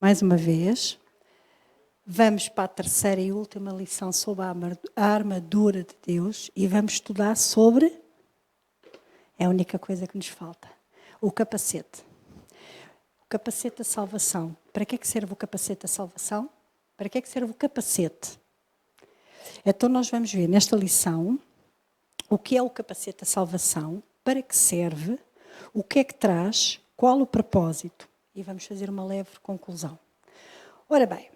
mais uma vez. Vamos para a terceira e última lição sobre a armadura de Deus e vamos estudar sobre, é a única coisa que nos falta, o capacete. O capacete da salvação. Para que é que serve o capacete da salvação? Para que é que serve o capacete? Então nós vamos ver nesta lição o que é o capacete da salvação, para que serve, o que é que traz, qual o propósito. E vamos fazer uma leve conclusão. Ora bem,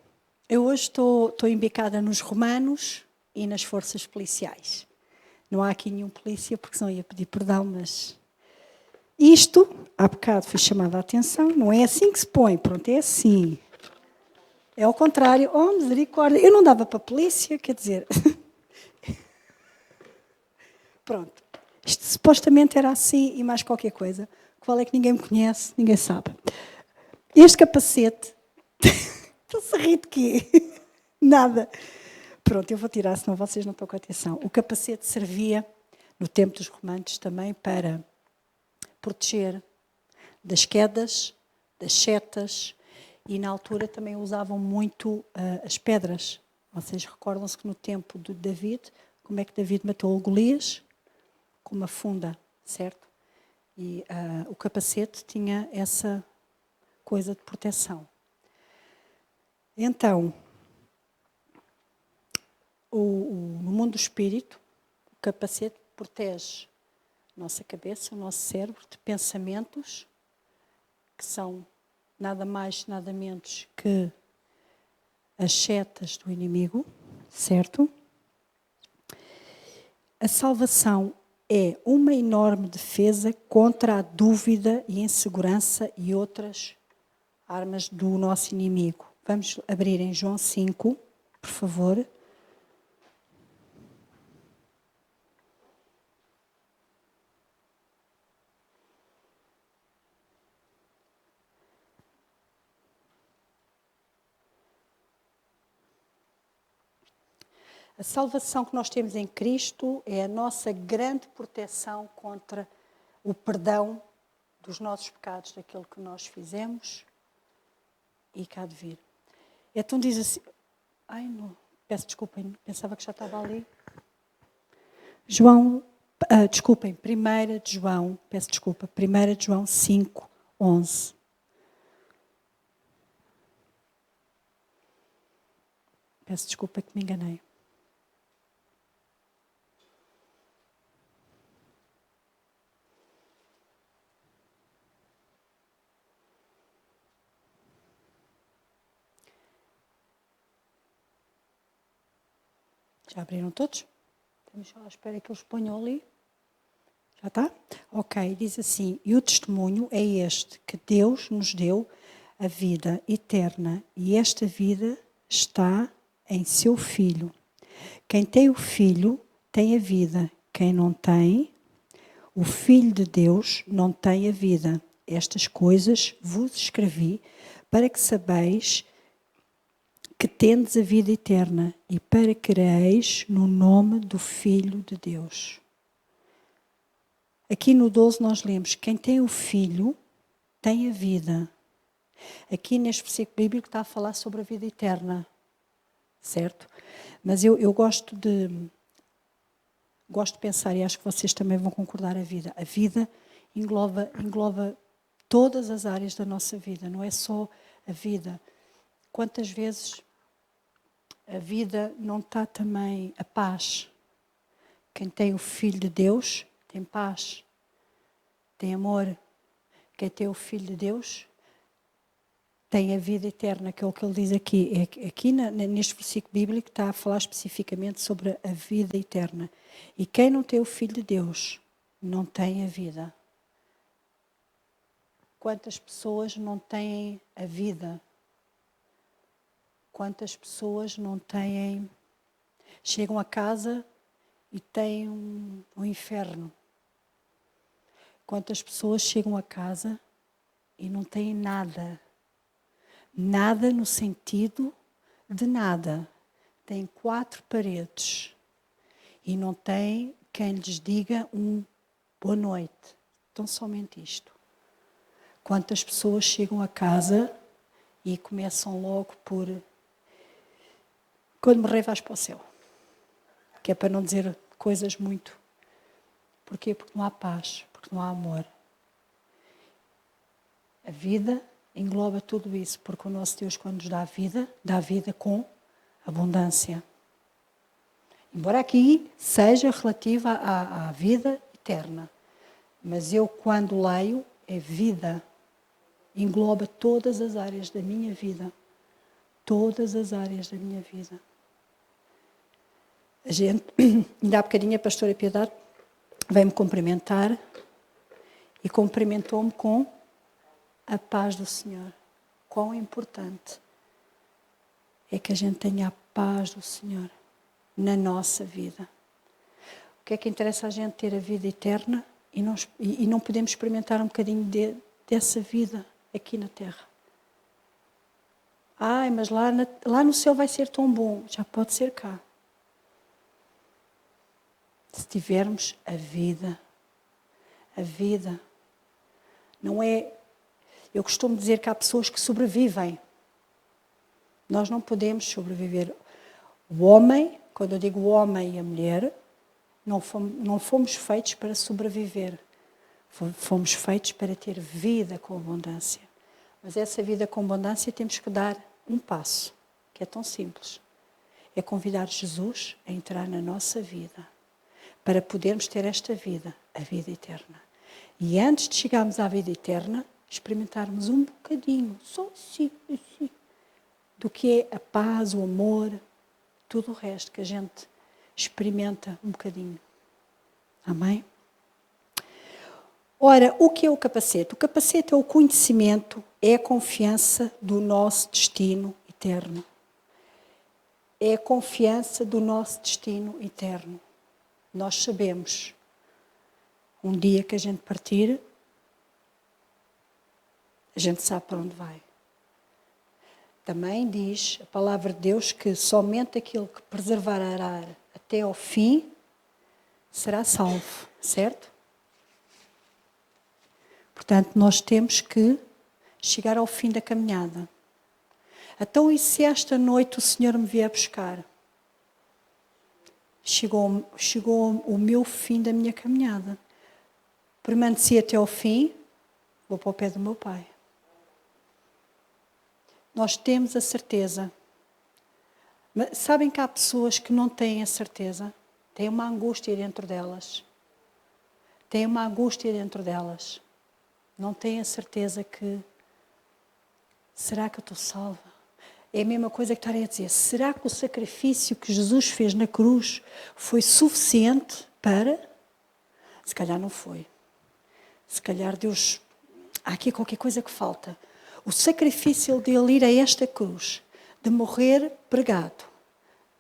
eu hoje estou embicada nos romanos e nas forças policiais. Não há aqui nenhum polícia, porque senão ia pedir perdão, mas... Isto, há bocado fui chamada a atenção, não é assim que se põe, pronto, é assim. É ao contrário, oh misericórdia, eu não dava para a polícia, quer dizer... Pronto, isto supostamente era assim e mais qualquer coisa. Qual é que ninguém me conhece, ninguém sabe. Este capacete... Estou-se a rir de quê? Nada. Pronto, eu vou tirar, senão vocês não estão com atenção. O capacete servia, no tempo dos romanos, também para proteger das quedas, das setas, e na altura também usavam muito as pedras. Vocês recordam-se que no tempo de David, como é que David matou o Golias? Com uma funda, certo? E o capacete tinha essa coisa de proteção. Então, no mundo do espírito, o capacete protege a nossa cabeça, o nosso cérebro, de pensamentos que são nada mais, nada menos que as setas do inimigo, certo? A salvação é uma enorme defesa contra a dúvida e insegurança e outras armas do nosso inimigo. Vamos abrir em João 5, por favor. A salvação que nós temos em Cristo é a nossa grande proteção contra o perdão dos nossos pecados, daquilo que nós fizemos e cá de vir. Então diz assim... Ai, não, peço desculpa, pensava que já estava ali. Desculpem, 1 de João, peço desculpa, 1 de João 5, 11. Peço desculpa que me enganei. Já abriram todos? Estamos só à espera que eles ponham ali. Já está? Ok, diz assim: e o testemunho é este, que Deus nos deu a vida eterna, e esta vida está em seu Filho. Quem tem o Filho tem a vida. Quem não tem, o Filho de Deus não tem a vida. Estas coisas vos escrevi para que sabeis que tendes a vida eterna e para que creis no nome do Filho de Deus. Aqui no 12 nós lemos, quem tem o Filho tem a vida. Aqui neste versículo bíblico está a falar sobre a vida eterna, certo? Mas eu gosto de pensar, e acho que vocês também vão concordar, a vida. A vida engloba todas as áreas da nossa vida, não é só a vida. Quantas vezes a vida não está também a paz? Quem tem o Filho de Deus tem paz, tem amor. Quem tem o Filho de Deus tem a vida eterna, que é o que ele diz aqui. Aqui neste versículo bíblico está a falar especificamente sobre a vida eterna. E quem não tem o Filho de Deus não tem a vida. Quantas pessoas não têm a vida? Quantas pessoas não têm... Chegam a casa e têm um inferno. Quantas pessoas chegam a casa e não têm nada. Nada no sentido de nada. Têm 4 paredes e não têm quem lhes diga boa noite. Então somente isto. Quantas pessoas chegam a casa e começam logo por quando morrer vais para o céu. Que é para não dizer coisas muito. Porquê? Porque não há paz, porque não há amor. A vida engloba tudo isso, porque o nosso Deus, quando nos dá vida com abundância. Embora aqui seja relativa à vida eterna. Mas eu, quando leio, é vida. Engloba todas as áreas da minha vida. Todas as áreas da minha vida. A gente, ainda há bocadinho a pastora Piedade veio-me cumprimentar e cumprimentou-me com a paz do Senhor. Quão importante é que a gente tenha a paz do Senhor na nossa vida. O que é que interessa a gente ter a vida eterna e não podemos experimentar um bocadinho dessa vida aqui na Terra? Ai, mas lá no céu vai ser tão bom. Já pode ser cá. Se tivermos a vida não é... Eu costumo dizer que há pessoas que sobrevivem. Nós não podemos sobreviver. O homem, quando eu digo o homem e a mulher, não fomos feitos para sobreviver. Fomos feitos para ter vida com abundância. Mas essa vida com abundância temos que dar um passo, que é tão simples. É convidar Jesus a entrar na nossa vida, para podermos ter esta vida, a vida eterna. E antes de chegarmos à vida eterna, experimentarmos um bocadinho, só assim, do que é a paz, o amor, tudo o resto que a gente experimenta um bocadinho. Amém? Ora, o que é o capacete? O capacete é o conhecimento, é a confiança do nosso destino eterno. É a confiança do nosso destino eterno. Nós sabemos, um dia que a gente partir, a gente sabe para onde vai. Também diz a palavra de Deus que somente aquele que perseverar até ao fim será salvo, certo? Portanto, nós temos que chegar ao fim da caminhada. Então, e se esta noite o Senhor me vier buscar? Chegou o meu fim da minha caminhada. Permaneci até ao fim, vou para o pé do meu Pai. Nós temos a certeza. Mas sabem que há pessoas que não têm a certeza? Têm uma angústia dentro delas. Têm uma angústia dentro delas. Não têm a certeza que... Será que eu estou salva? É a mesma coisa que estarem a dizer. Será que o sacrifício que Jesus fez na cruz foi suficiente para... Se calhar não foi. Se calhar Deus... Há aqui qualquer coisa que falta. O sacrifício dele ir a esta cruz, de morrer pregado,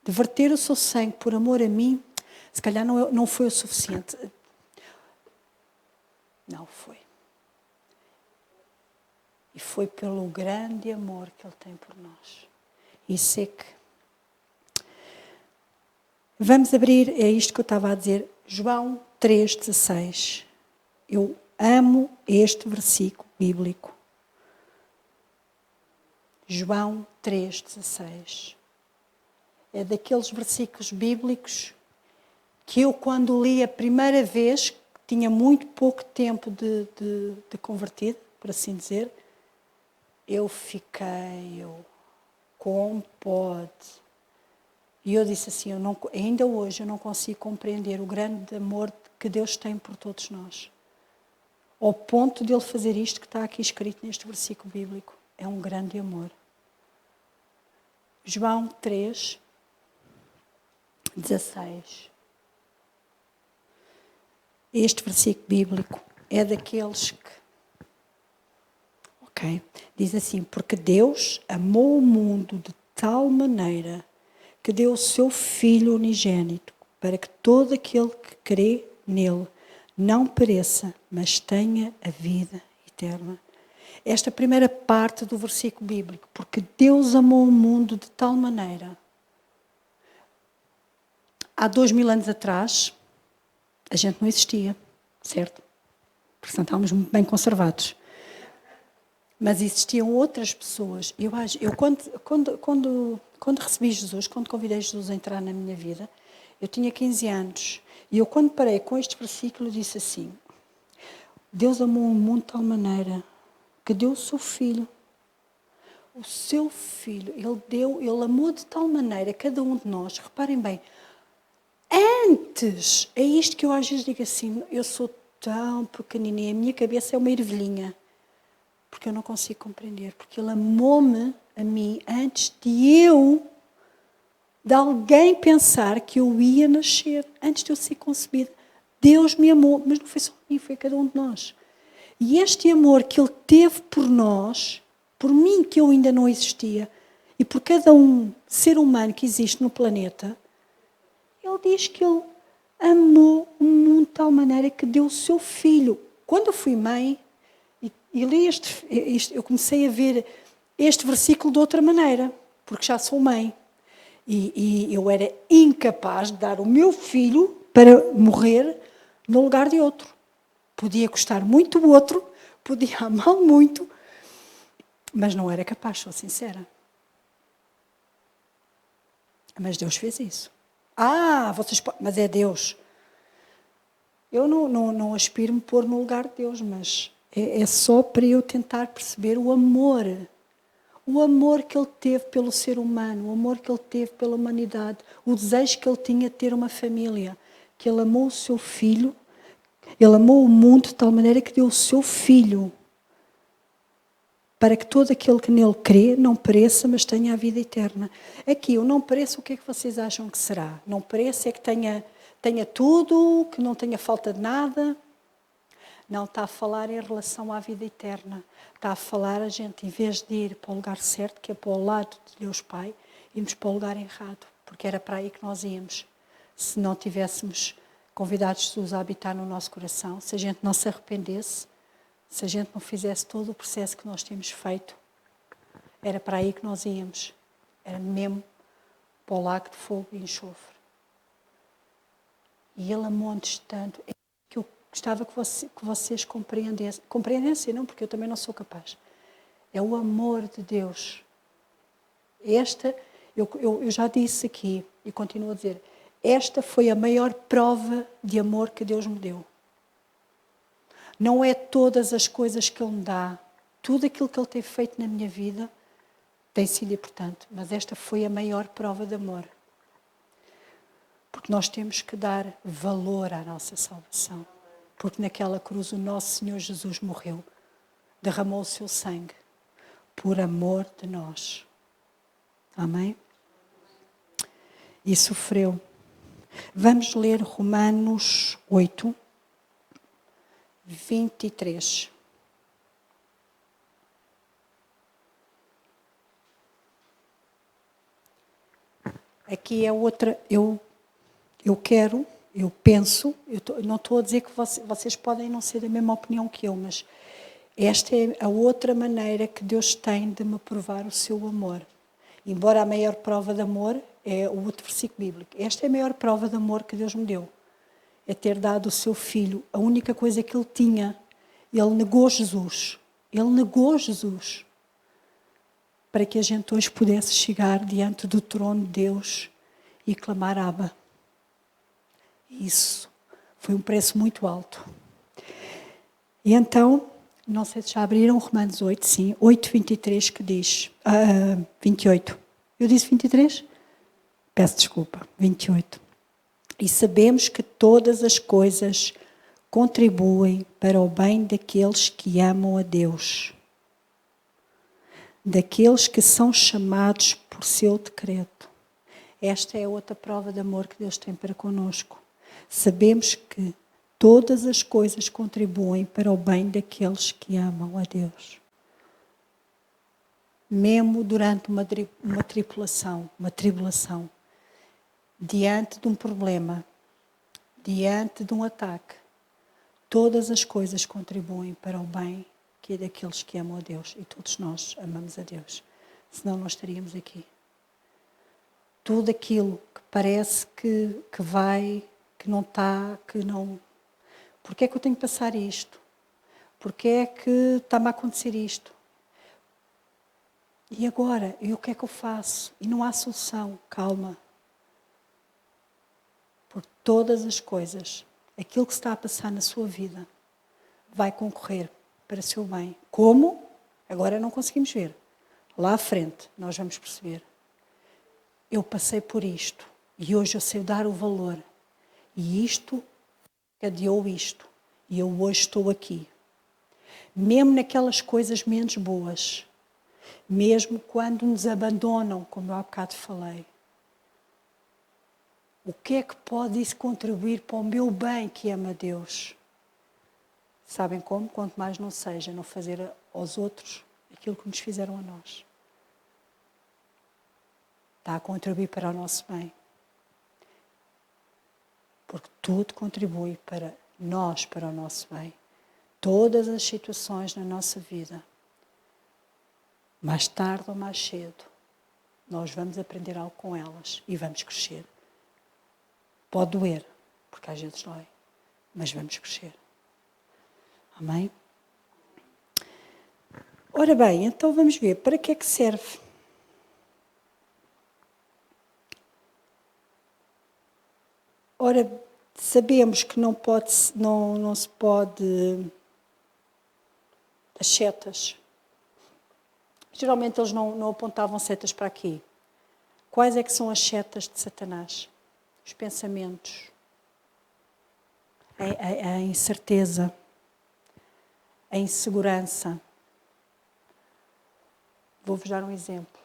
de verter o seu sangue por amor a mim, se calhar não foi o suficiente. Não foi. E foi pelo grande amor que ele tem por nós. Isso é que... Vamos abrir, é isto que eu estava a dizer, João 3,16. Eu amo este versículo bíblico. João 3,16. É daqueles versículos bíblicos que eu, quando li a primeira vez, tinha muito pouco tempo de convertido, por assim dizer, eu fiquei, como pode? E eu disse assim, ainda hoje eu não consigo compreender o grande amor que Deus tem por todos nós. Ao ponto de Ele fazer isto que está aqui escrito neste versículo bíblico. É um grande amor. João 3, 16. Este versículo bíblico é daqueles que... Ok? Diz assim, porque Deus amou o mundo de tal maneira que deu o seu Filho unigênito para que todo aquele que crê nele não pereça, mas tenha a vida eterna. Esta primeira parte do versículo bíblico, porque Deus amou o mundo de tal maneira. Há 2000 anos atrás, a gente não existia, certo? Portanto, estávamos muito bem conservados. Mas existiam outras pessoas. Eu quando recebi Jesus, quando convidei Jesus a entrar na minha vida, eu tinha 15 anos. E eu, quando parei com este versículo, disse assim: Deus amou o mundo de tal maneira que deu o seu Filho. O seu Filho, Ele amou de tal maneira cada um de nós. Reparem bem, antes, é isto que eu às vezes digo assim, eu sou tão pequenininha, a minha cabeça é uma ervilhinha, porque eu não consigo compreender, porque Ele amou-me a mim antes de alguém pensar que eu ia nascer, antes de eu ser concebida. Deus me amou, mas não foi só a mim, foi a cada um de nós. E este amor que Ele teve por nós, por mim que eu ainda não existia, e por cada ser humano que existe no planeta, Ele diz que Ele amou o mundo de tal maneira que deu o seu Filho. Quando eu fui mãe, e li eu comecei a ver este versículo de outra maneira, porque já sou mãe. E eu era incapaz de dar o meu filho para morrer no lugar de outro. Podia gostar muito do outro, podia amá-lo muito, mas não era capaz, sou sincera. Mas Deus fez isso. Mas é Deus. Eu não aspiro me pôr no lugar de Deus, mas é só para eu tentar perceber o amor que Ele teve pelo ser humano, o amor que Ele teve pela humanidade, o desejo que Ele tinha de ter uma família, que Ele amou o seu Filho, Ele amou o mundo de tal maneira que deu o seu Filho, para que todo aquele que nele crê não pereça, mas tenha a vida eterna. Aqui, o não pereça, o que é que vocês acham que será? Não pereça é que tenha tudo, que não tenha falta de nada? Não, está a falar em relação à vida eterna. Está a falar a gente, em vez de ir para o lugar certo, que é para o lado de Deus Pai, íamos para o lugar errado, porque era para aí que nós íamos. Se não tivéssemos convidado Jesus a habitar no nosso coração, se a gente não se arrependesse, se a gente não fizesse todo o processo que nós temos feito, era para aí que nós íamos. Era mesmo para o lago de fogo e enxofre. E Ele amou-nos tanto. É que eu gostava que vocês compreendessem. Compreendessem, não, porque eu também não sou capaz. É o amor de Deus. Eu já disse aqui, e continuo a dizer, esta foi a maior prova de amor que Deus me deu. Não é todas as coisas que Ele me dá, tudo aquilo que Ele tem feito na minha vida tem sido importante, mas esta foi a maior prova de amor. Porque nós temos que dar valor à nossa salvação. Porque naquela cruz o nosso Senhor Jesus morreu, derramou o seu sangue por amor de nós. Amém? E sofreu. Vamos ler Romanos 8. 23. Aqui é outra, eu penso, não estou a dizer que vocês podem não ser da mesma opinião que eu, mas esta é a outra maneira que Deus tem de me provar o seu amor. Embora a maior prova de amor é o outro versículo bíblico. Esta é a maior prova de amor que Deus me deu. É ter dado o seu filho, a única coisa que ele tinha. Ele negou Jesus. Ele negou Jesus para que a gente hoje pudesse chegar diante do trono de Deus e clamar Abba. Isso foi um preço muito alto. E então, não sei se já abriram Romanos 8, sim, 8:23 que diz, 28. Eu disse 23? Peço desculpa, 28. E sabemos que todas as coisas contribuem para o bem daqueles que amam a Deus, daqueles que são chamados por seu decreto. Esta é outra prova de amor que Deus tem para conosco. Sabemos que todas as coisas contribuem para o bem daqueles que amam a Deus. Mesmo durante uma tribulação, diante de um problema, diante de um ataque, todas as coisas contribuem para o bem que é daqueles que amam a Deus. E todos nós amamos a Deus. Senão não estaríamos aqui. Tudo aquilo que parece que vai, que não está, que não... Porquê é que eu tenho que passar isto? Porquê é que está-me a acontecer isto? E agora? E o que é que eu faço? E não há solução. Calma. Por todas as coisas, aquilo que está a passar na sua vida vai concorrer para o seu bem. Como? Agora não conseguimos ver. Lá à frente nós vamos perceber. Eu passei por isto e hoje eu sei dar o valor. E isto adiou isto. E eu hoje estou aqui. Mesmo naquelas coisas menos boas. Mesmo quando nos abandonam, como eu há bocado falei. O que é que pode isso contribuir para o meu bem que ama Deus? Sabem como? Quanto mais não seja, não fazer aos outros aquilo que nos fizeram a nós. Está a contribuir para o nosso bem. Porque tudo contribui para nós, para o nosso bem. Todas as situações na nossa vida, mais tarde ou mais cedo, nós vamos aprender algo com elas e vamos crescer. Pode doer, porque às vezes dói, mas vamos crescer. Amém? Ora bem, então vamos ver, para que é que serve? Ora, sabemos que não se pode... As setas. Geralmente eles não apontavam setas para aqui. Quais é que são as setas de Satanás? Os pensamentos. A incerteza. A insegurança. Vou-vos dar um exemplo.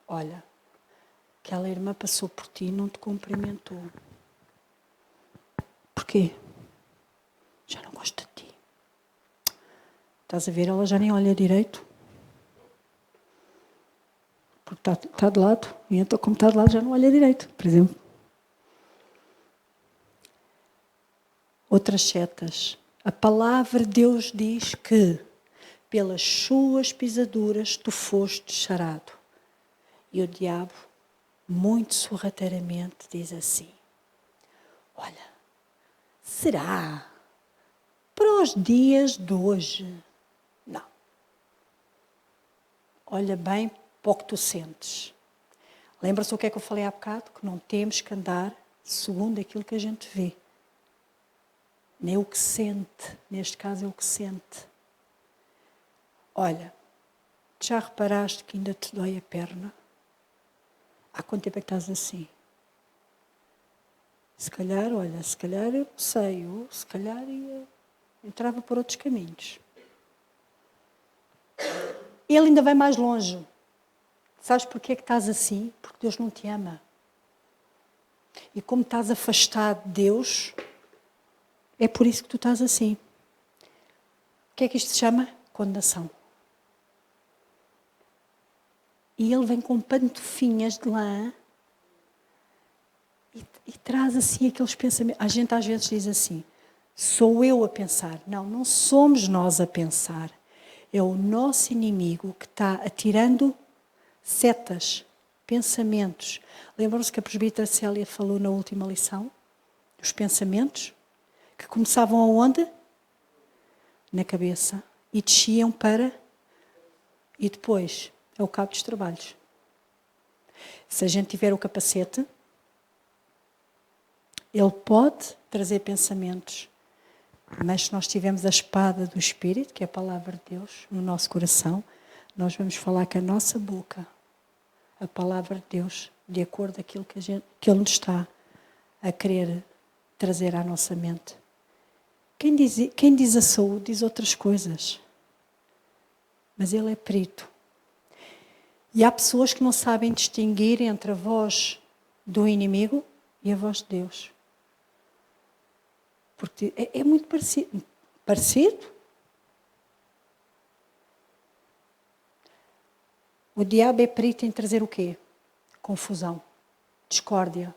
Olha, aquela irmã passou por ti e não te cumprimentou. Porquê? Já não gosto de ti. Estás a ver, ela já nem olha direito. Porque está de lado. E então, como está de lado, já não olha direito, por exemplo. Outras setas. A palavra de Deus diz que pelas suas pisaduras tu foste sarado. E o diabo, muito sorrateiramente, diz assim: olha, será para os dias de hoje? Não. Olha bem para o que tu sentes. Lembra-se o que é que eu falei há bocado? Que não temos que andar segundo aquilo que a gente vê. Nem o que sente. Neste caso é o que sente. Olha, já reparaste que ainda te dói a perna? Há quanto tempo é que estás assim? Se calhar, olha, se calhar eu sei, ou se calhar entrava por outros caminhos. Ele ainda vai mais longe. Sabes porquê é que estás assim? Porque Deus não te ama. E como estás afastado de Deus, é por isso que tu estás assim. O que é que isto se chama? Condenação. E ele vem com pantofinhas de lã e traz assim aqueles pensamentos. A gente às vezes diz assim, sou eu a pensar. Não, não somos nós a pensar. É o nosso inimigo que está atirando setas, pensamentos. Lembram-se que a presbítera Célia falou na última lição? Os pensamentos que começavam aonde? Na cabeça. E desciam para... E depois é o cabo dos trabalhos. Se a gente tiver o capacete, ele pode trazer pensamentos. Mas se nós tivermos a espada do Espírito, que é a palavra de Deus, no nosso coração, nós vamos falar com a nossa boca a palavra de Deus, de acordo com aquilo que Ele nos está a querer trazer à nossa mente. Quem diz a saúde diz outras coisas. Mas Ele é perito. E há pessoas que não sabem distinguir entre a voz do inimigo e a voz de Deus. Porque é muito parecido. Parecido? O diabo é perito em trazer o quê? Confusão, discórdia.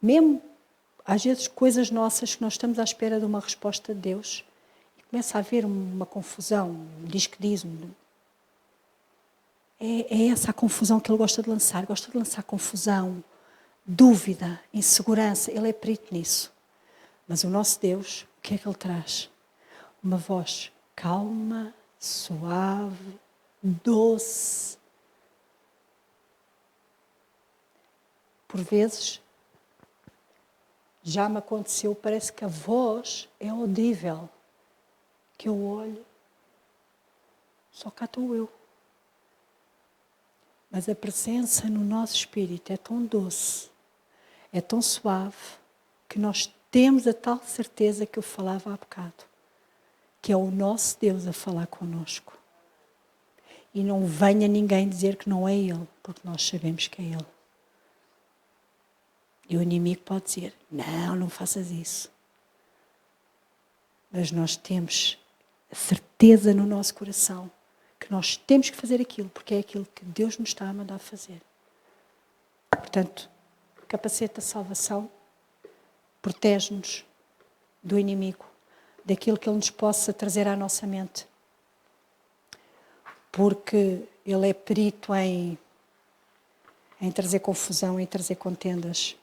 Mesmo, às vezes, coisas nossas que nós estamos à espera de uma resposta de Deus e começa a haver uma confusão, diz que diz. É essa a confusão que ele gosta de lançar. Gosta de lançar confusão, dúvida, insegurança. Ele é perito nisso. Mas o nosso Deus, o que é que Ele traz? Uma voz calma, suave, doce, por vezes, já me aconteceu, parece que a voz é audível. Que eu olho, só cá estou eu. Mas a presença no nosso espírito é tão doce, é tão suave, que nós temos a tal certeza que eu falava há bocado, que é o nosso Deus a falar connosco. E não venha ninguém dizer que não é Ele, porque nós sabemos que é Ele. E o inimigo pode dizer, não faças isso. Mas nós temos a certeza no nosso coração que nós temos que fazer aquilo, porque é aquilo que Deus nos está a mandar fazer. Portanto, o capacete da salvação protege-nos do inimigo, daquilo que ele nos possa trazer à nossa mente. Porque ele é perito em trazer confusão, em trazer contendas.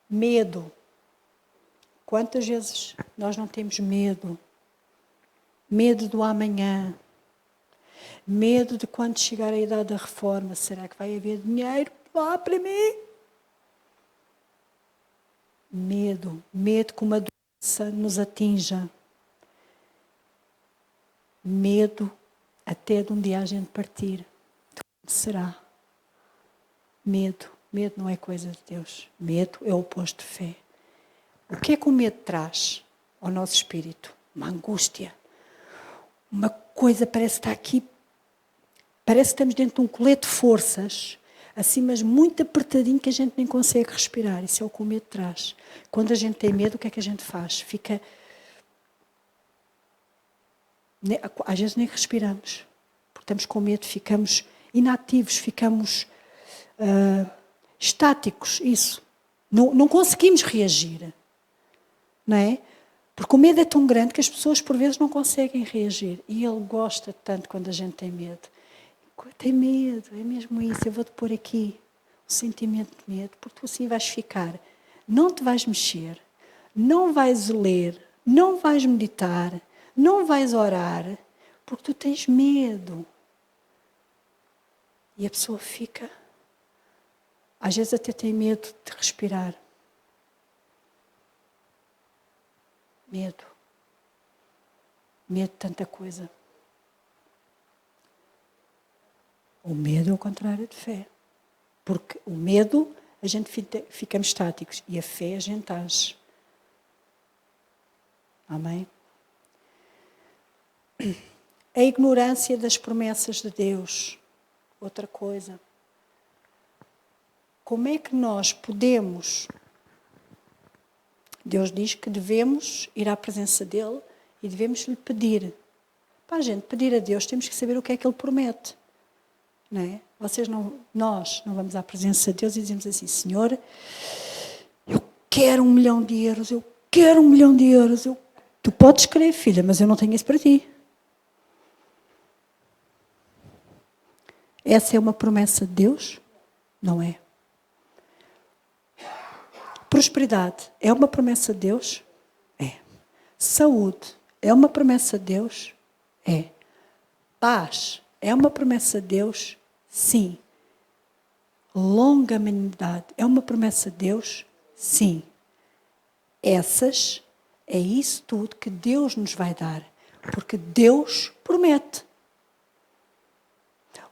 Medo. Quantas vezes nós não temos medo? Medo do amanhã. Medo de quando chegar a idade da reforma. Será que vai haver dinheiro lá para mim? Medo. Medo que uma doença nos atinja. Medo até de um dia a gente partir. De será? Medo. Medo não é coisa de Deus. Medo é o oposto de fé. O que é que o medo traz ao nosso espírito? Uma angústia. Uma coisa parece que está aqui, parece que estamos dentro de um colete de forças, assim, mas muito apertadinho que a gente nem consegue respirar. Isso é o que o medo traz. Quando a gente tem medo, o que é que a gente faz? Às vezes nem respiramos, porque estamos com medo, ficamos inativos, ficamos estáticos, isso. Não conseguimos reagir. Não é? Porque o medo é tão grande que as pessoas por vezes não conseguem reagir. E ele gosta tanto quando a gente tem medo. Tem medo, é mesmo isso. Eu vou-te pôr aqui o sentimento de medo, porque tu assim vais ficar. Não te vais mexer, não vais ler, não vais meditar, não vais orar, porque tu tens medo. E a pessoa fica, às vezes até tem medo de respirar. Medo. Medo de tanta coisa. O medo é o contrário de fé. Porque o medo, a gente ficamos estáticos. E a fé, a gente age. Amém? A ignorância das promessas de Deus. Outra coisa. Como é que nós podemos... Deus diz que devemos ir à presença dEle e devemos lhe pedir. Para a gente pedir a Deus, temos que saber o que é que Ele promete. Não é? Nós não vamos à presença de Deus e dizemos assim, Senhor, eu quero 1 milhão de euros, eu quero 1 milhão de euros. Tu podes crer, filha, mas eu não tenho isso para ti. Essa é uma promessa de Deus? Não é. Prosperidade é uma promessa de Deus? É. Saúde é uma promessa de Deus? É. Paz é uma promessa de Deus? Sim. Longanimidade é uma promessa de Deus? Sim. É isso tudo que Deus nos vai dar. Porque Deus promete.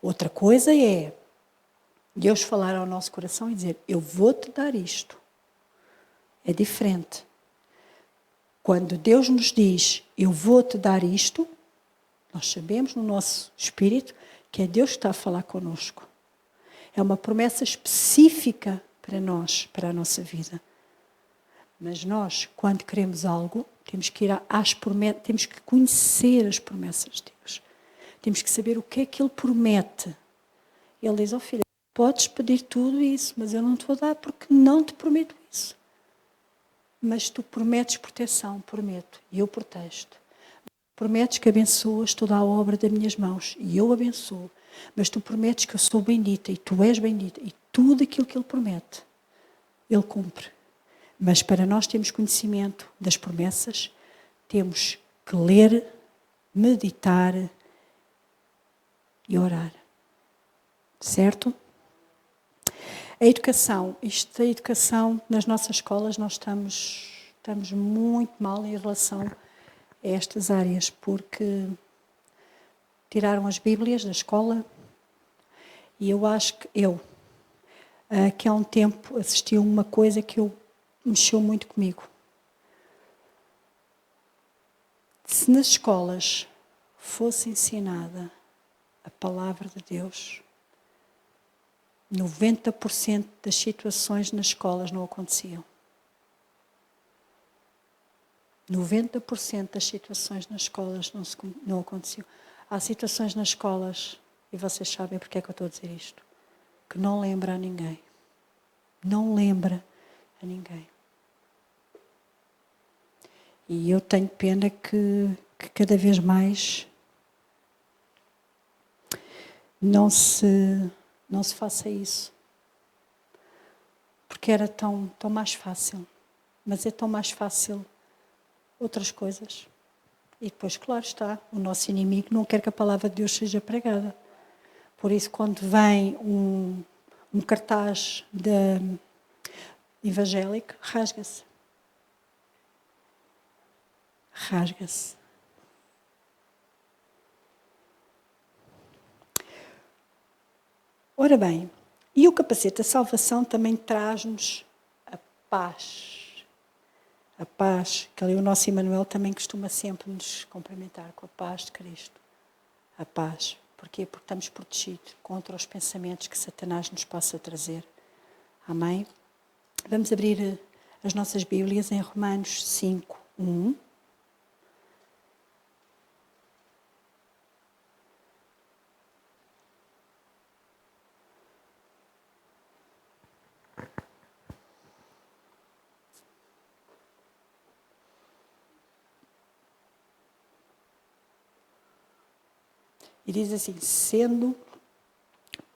Outra coisa é Deus falar ao nosso coração e dizer, eu vou-te dar isto. É diferente. Quando Deus nos diz, eu vou-te dar isto, nós sabemos no nosso espírito que é Deus que está a falar connosco. É uma promessa específica para nós, para a nossa vida. Mas nós, quando queremos algo, temos que ir às promessas, temos que conhecer as promessas de Deus. Temos que saber o que é que Ele promete. Ele diz, filha, podes pedir tudo isso, mas eu não te vou dar porque não te prometo isso. Mas tu prometes proteção, prometo, e eu protejo-te. Prometes que abençoas toda a obra das minhas mãos, e eu abençoo. Mas tu prometes que eu sou bendita, e tu és bendita, e tudo aquilo que Ele promete, Ele cumpre. Mas para nós termos conhecimento das promessas, temos que ler, meditar e orar. Certo? A educação, a educação nas nossas escolas, nós estamos muito mal em relação a estas áreas, porque tiraram as Bíblias da escola e eu acho que que há um tempo assisti a uma coisa que mexeu muito comigo. Se nas escolas fosse ensinada a palavra de Deus, 90% das situações nas escolas não aconteciam. 90% das situações nas escolas não aconteciam. Há situações nas escolas, e vocês sabem porque é que eu estou a dizer isto, que não lembra a ninguém. Não lembra a ninguém. E eu tenho pena que cada vez mais não se faça isso. Porque era tão mais fácil. Mas é tão mais fácil outras coisas. E depois, claro está, o nosso inimigo não quer que a palavra de Deus seja pregada. Por isso, quando vem um cartaz evangélico, rasga-se. Rasga-se. Ora bem, e o capacete da salvação também traz-nos a paz. A paz, que ali o nosso Emmanuel também costuma sempre nos cumprimentar com a paz de Cristo. A paz. Porquê? Porque estamos protegidos contra os pensamentos que Satanás nos possa trazer. Amém? Vamos abrir as nossas Bíblias em Romanos 5, 1. E diz assim: sendo,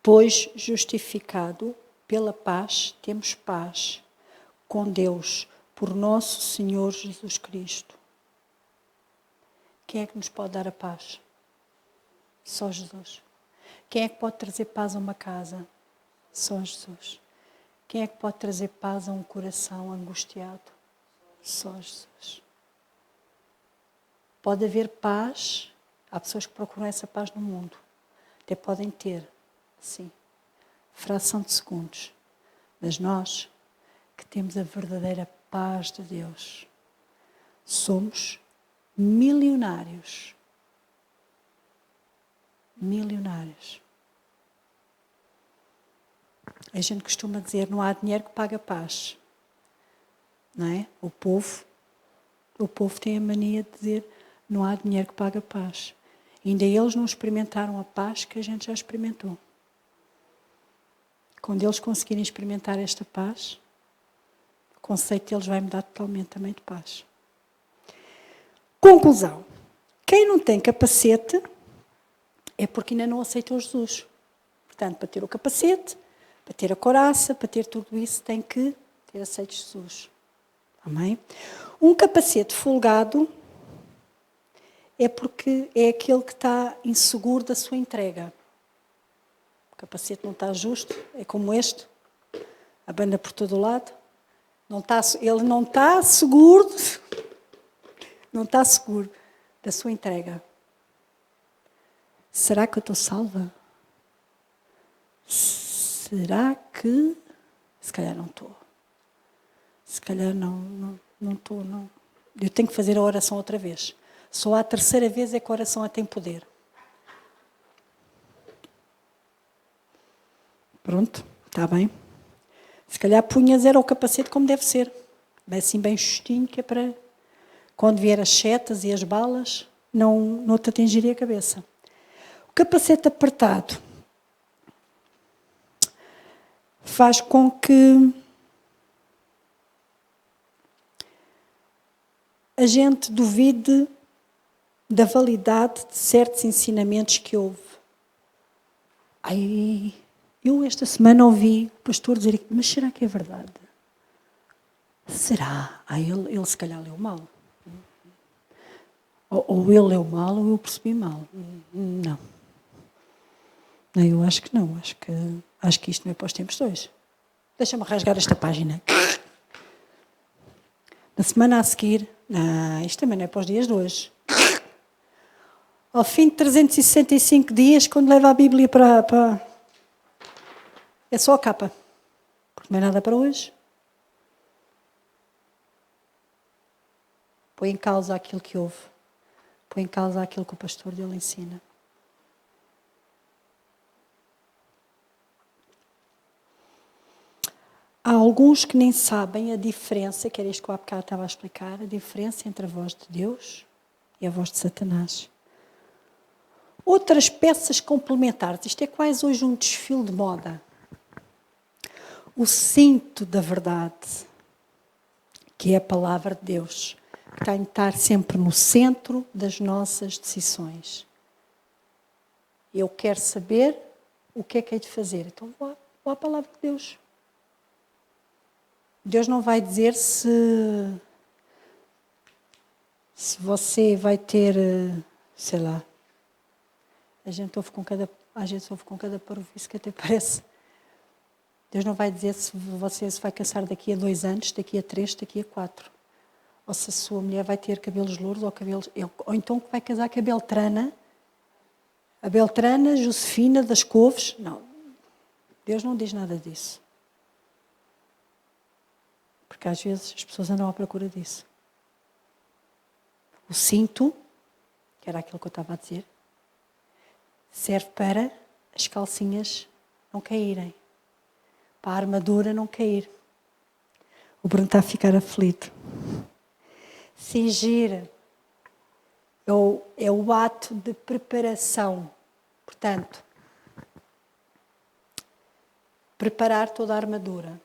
pois, justificado pela paz, temos paz com Deus, por nosso Senhor Jesus Cristo. Quem é que nos pode dar a paz? Só Jesus. Quem é que pode trazer paz a uma casa? Só Jesus. Quem é que pode trazer paz a um coração angustiado? Só Jesus. Pode haver paz. Há pessoas que procuram essa paz no mundo. Até podem ter, sim, fração de segundos. Mas nós, que temos a verdadeira paz de Deus, somos milionários. Milionários. A gente costuma dizer, não há dinheiro que pague a paz. Não é? O povo tem a mania de dizer, não há dinheiro que pague a paz. Ainda eles não experimentaram a paz que a gente já experimentou. Quando eles conseguirem experimentar esta paz, o conceito deles vai mudar totalmente também de paz. Conclusão. Quem não tem capacete é porque ainda não aceitou Jesus. Portanto, para ter o capacete, para ter a couraça, para ter tudo isso, tem que ter aceito Jesus. Amém? Um capacete folgado é porque é aquele que está inseguro da sua entrega. O capacete não está justo, é como este, abana por todo o lado. Ele não está seguro, da sua entrega. Será que eu estou salva? Será que... Se calhar não estou. Se calhar não estou, não. Eu tenho que fazer a oração outra vez. Só a terceira vez é que a oração tem poder. Pronto, está bem. Se calhar punhas era o capacete como deve ser. Bem assim, bem justinho, que é para... Quando vier as setas e as balas, não te atingirem a cabeça. O capacete apertado faz com que a gente duvide da validade de certos ensinamentos que houve. Eu esta semana ouvi o pastor dizer, mas será que é verdade? Será? Ele se calhar leu mal. Ou ele leu mal ou eu percebi mal. Não, eu acho que não. Acho que isto não é para os tempos dois. Deixa-me rasgar esta página. Na semana a seguir, não, isto também não é para os dias de hoje. Ao fim de 365 dias, quando leva a Bíblia para... É só a capa. Porque não é nada para hoje. Põe em causa aquilo que houve. Põe em causa aquilo que o pastor dele ensina. Há alguns que nem sabem a diferença, que era isto que eu há bocado estava a explicar, a diferença entre a voz de Deus e a voz de Satanás. Outras peças complementares, isto é quase hoje um desfile de moda. O cinto da verdade, que é a palavra de Deus, que tem de estar sempre no centro das nossas decisões. Eu quero saber o que é que hei de fazer, então vou à palavra de Deus. Deus não vai dizer se você vai ter, sei lá, às vezes ouve com cada parvoíce que até parece. Deus não vai dizer se você se vai casar daqui a 2 anos, daqui a 3, daqui a 4. Ou se a sua mulher vai ter cabelos louros ou então que vai casar com a Beltrana Josefina das Couves. Não, Deus não diz nada disso. Porque às vezes as pessoas andam à procura disso. O cinto, que era aquilo que eu estava a dizer, serve para as calcinhas não caírem. Para a armadura não cair. O Bruno está a ficar aflito. Cingir é o ato de preparação. Portanto, preparar toda a armadura.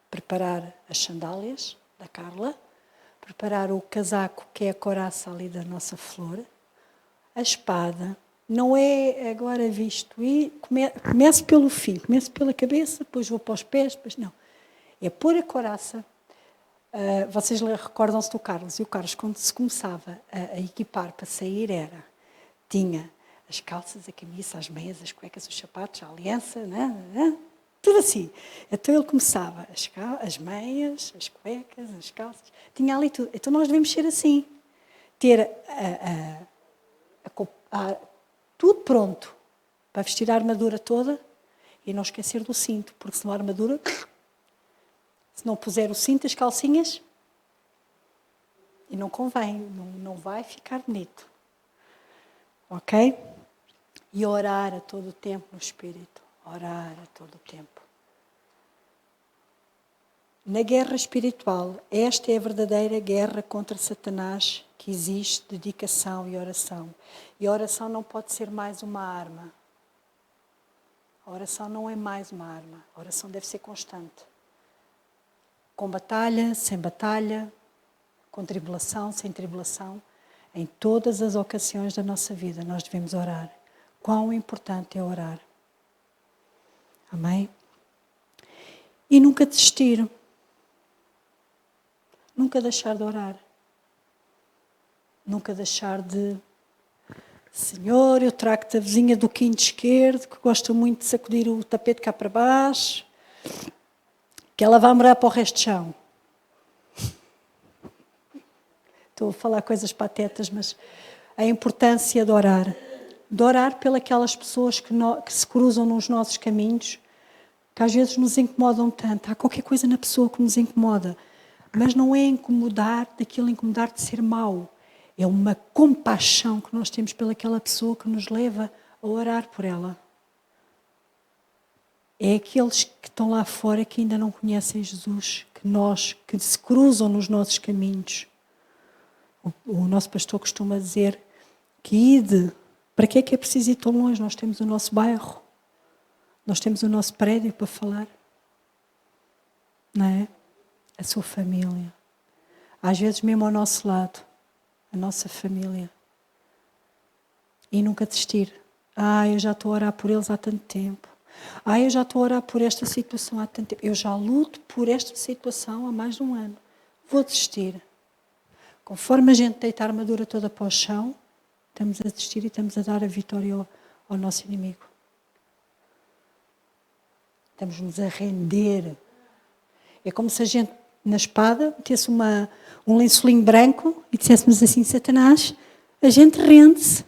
Preparar as sandálias da Carla, preparar o casaco que é a couraça ali da nossa flor, a espada, não é agora visto, e começo pelo fim, começo pela cabeça, depois vou para os pés, depois não. É pôr a couraça, vocês recordam-se do Carlos, e o Carlos quando se começava a equipar para sair tinha as calças, a camisa, as meias, as cuecas, os sapatos, a aliança, tudo assim. Então ele começava as meias, as cuecas, as calças, tinha ali tudo. Então nós devemos ser assim. Ter tudo pronto para vestir a armadura toda e não esquecer do cinto, porque senão a armadura, se não puser o cinto, as calcinhas, e não convém, não vai ficar bonito. Ok? E orar a todo o tempo no Espírito. Orar a todo o tempo. Na guerra espiritual, esta é a verdadeira guerra contra Satanás, que existe dedicação e oração. E a oração não pode ser mais uma arma. A oração não é mais uma arma. A oração deve ser constante. Com batalha, sem batalha, com tribulação, sem tribulação. Em todas as ocasiões da nossa vida nós devemos orar. Quão importante é orar. Amém? E nunca desistir. Nunca deixar de orar. Nunca deixar de... Senhor, eu trago-te a vizinha do quinto esquerdo, que gosta muito de sacudir o tapete cá para baixo, que ela vai morar para o resto do chão. Estou a falar coisas patetas, mas a importância de orar. De orar pelas pessoas que se cruzam nos nossos caminhos, que às vezes nos incomodam tanto. Há qualquer coisa na pessoa que nos incomoda. Mas não é incomodar de ser mau. É uma compaixão que nós temos pelaquela pessoa que nos leva a orar por ela. É aqueles que estão lá fora que ainda não conhecem Jesus, que se cruzam nos nossos caminhos. O nosso pastor costuma dizer que para que é preciso ir tão longe? Nós temos o nosso bairro, nós temos o nosso prédio para falar. Não é? A sua família. Às vezes mesmo ao nosso lado, a nossa família. E nunca desistir. Eu já estou a orar por eles há tanto tempo. Eu já estou a orar por esta situação há tanto tempo. Eu já luto por esta situação há mais de 1 ano. Vou desistir. Conforme a gente deita a armadura toda para o chão, estamos a desistir e estamos a dar a vitória ao nosso inimigo. Estamos-nos a render. É como se a gente, na espada, metesse um lençolinho branco e disséssemos assim, Satanás, a gente rende-se.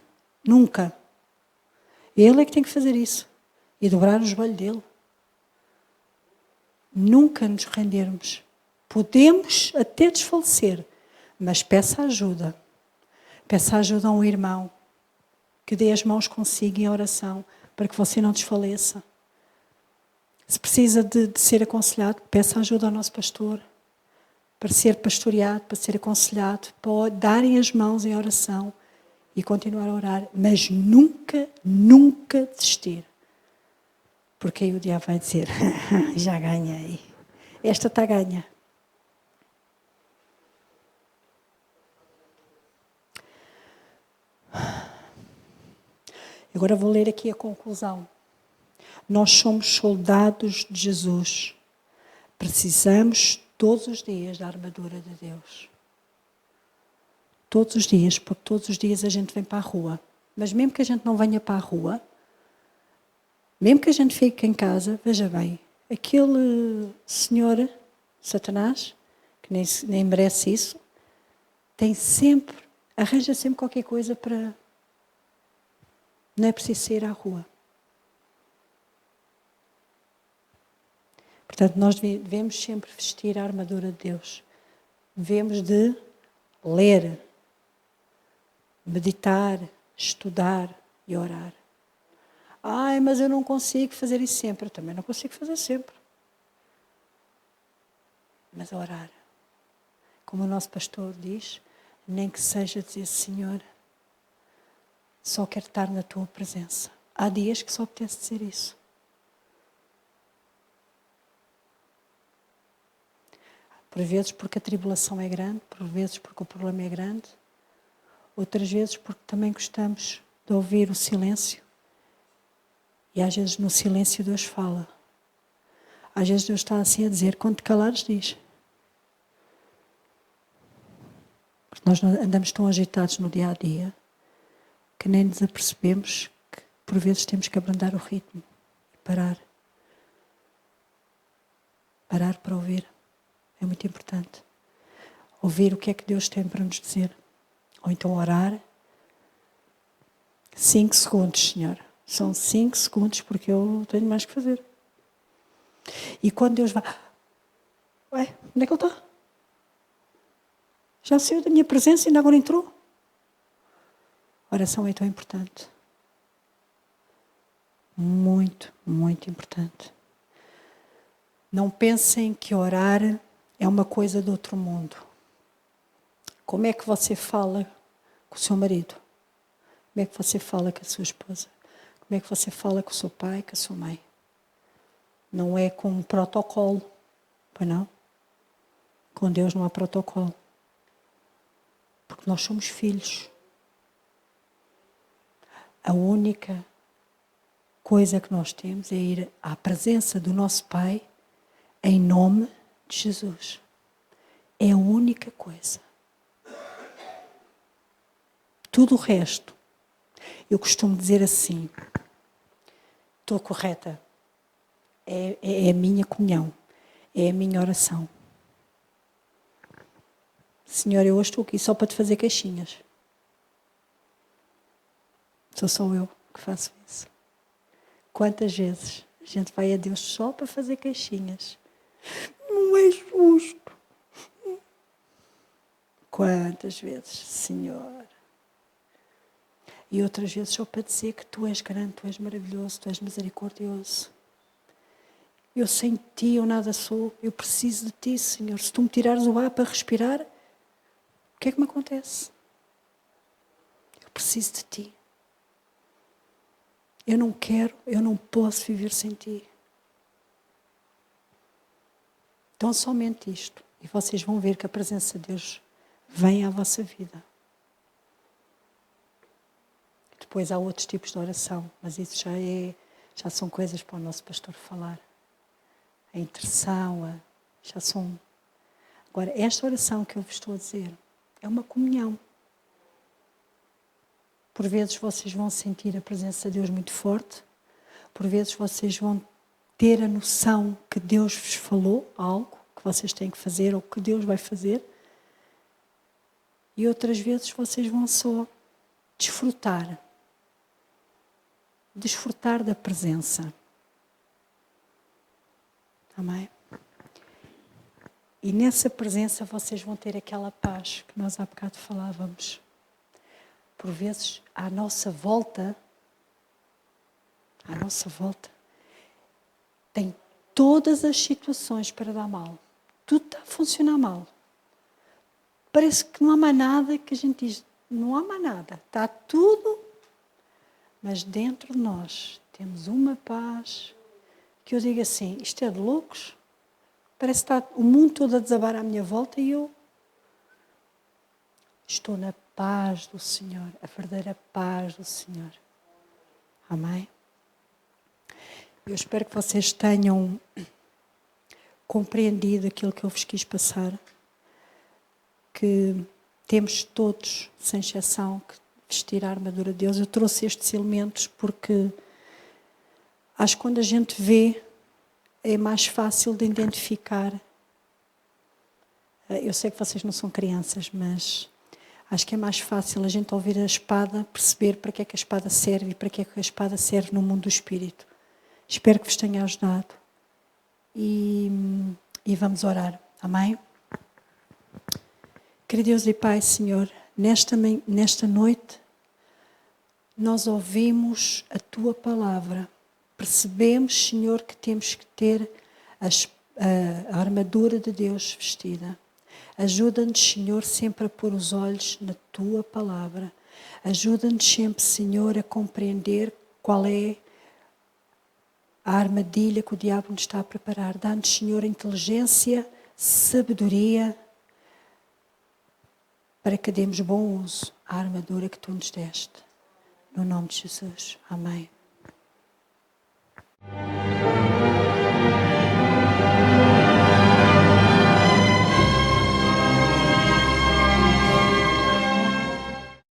Nunca. Ele é que tem que fazer isso. E dobrar o joelho dele. Nunca nos rendermos. Podemos até desfalecer, mas peça ajuda. Peça ajuda a um irmão que dê as mãos consigo em oração para que você não desfaleça. Se precisa de ser aconselhado, peça ajuda ao nosso pastor para ser pastoreado, para ser aconselhado, para darem as mãos em oração e continuar a orar, mas nunca, nunca desistir. Porque aí o diabo vai dizer, já ganhei. Esta está ganha. Agora vou ler aqui a conclusão. Nós somos soldados de Jesus. Precisamos todos os dias da armadura de Deus. Todos os dias, porque todos os dias a gente vem para a rua. Mas mesmo que a gente não venha para a rua, mesmo que a gente fique em casa, veja bem, aquele senhor, Satanás, que nem merece isso, arranja sempre qualquer coisa para... Não é preciso sair à rua. Portanto, nós devemos sempre vestir a armadura de Deus. Devemos de ler, meditar, estudar e orar. Ai, mas eu não consigo fazer isso sempre. Eu também não consigo fazer sempre. Mas orar. Como o nosso pastor diz, nem que seja dizer, Senhor, só quero estar na tua presença. Há dias que só apetece dizer isso. Por vezes porque a tribulação é grande, por vezes porque o problema é grande, outras vezes porque também gostamos de ouvir o silêncio. E às vezes no silêncio Deus fala. Às vezes Deus está assim a dizer, quando te calares diz. Porque nós andamos tão agitados no dia a dia que nem nos apercebemos que por vezes temos que abrandar o ritmo e parar. Parar para ouvir. É muito importante. Ouvir o que é que Deus tem para nos dizer. Ou então orar. 5 segundos, Senhor. São 5 segundos porque eu tenho mais que fazer. E quando Deus vai... Ué, onde é que Ele está? Já saiu da minha presença e ainda agora entrou? A oração é tão importante. Muito, muito importante. Não pensem que orar é uma coisa do outro mundo. Como é que você fala com o seu marido? Como é que você fala com a sua esposa? Como é que você fala com o seu pai, com a sua mãe? Não é com um protocolo, pois não? Com Deus não há protocolo. Porque nós somos filhos. A única coisa que nós temos é ir à presença do nosso Pai em nome de Jesus. É a única coisa. Tudo o resto, eu costumo dizer assim, estou correta, é a minha comunhão, é a minha oração. Senhor, eu hoje estou aqui só para te fazer caixinhas. Sou só eu que faço isso. Quantas vezes a gente vai a Deus só para fazer caixinhas? Não é justo. Quantas vezes, Senhor? E outras vezes só para dizer que Tu és grande, Tu és maravilhoso, Tu és misericordioso. Eu sem Ti eu nada sou, eu preciso de Ti, Senhor. Se Tu me tirares o ar para respirar, o que é que me acontece? Eu preciso de Ti. Eu não quero, eu não posso viver sem Ti. Então somente isto. E vocês vão ver que a presença de Deus vem à vossa vida. Depois há outros tipos de oração, mas isso já são coisas para o nosso pastor falar. A intercessão, já são... Agora, esta oração que eu vos estou a dizer é uma comunhão. Por vezes vocês vão sentir a presença de Deus muito forte, por vezes vocês vão ter a noção que Deus vos falou algo que vocês têm que fazer ou que Deus vai fazer. E outras vezes vocês vão só desfrutar da presença. Amém? E nessa presença vocês vão ter aquela paz que nós há bocado falávamos. Por vezes, à nossa volta, tem todas as situações para dar mal. Tudo está a funcionar mal. Parece que não há mais nada que a gente diz, não há mais nada. Está tudo, mas dentro de nós temos uma paz que eu digo assim, isto é de loucos. Parece que está o mundo todo a desabar à minha volta e eu estou na paz do Senhor, a verdadeira paz do Senhor. Amém? Eu espero que vocês tenham compreendido aquilo que eu vos quis passar, que temos todos, sem exceção, que vestir a armadura de Deus. Eu trouxe estes elementos porque acho que quando a gente vê, é mais fácil de identificar. Eu sei que vocês não são crianças, mas acho que é mais fácil a gente ouvir a espada, perceber para que é que a espada serve e para que é que a espada serve no mundo do Espírito. Espero que vos tenha ajudado. E vamos orar. Amém? Querido Deus e Pai, Senhor, nesta noite nós ouvimos a Tua palavra. Percebemos, Senhor, que temos que ter a armadura de Deus vestida. Ajuda-nos, Senhor, sempre a pôr os olhos na Tua palavra. Ajuda-nos sempre, Senhor, a compreender qual é a armadilha que o diabo nos está a preparar. Dá-nos, Senhor, inteligência, sabedoria, para que demos bom uso à armadura que Tu nos deste. No nome de Jesus. Amém.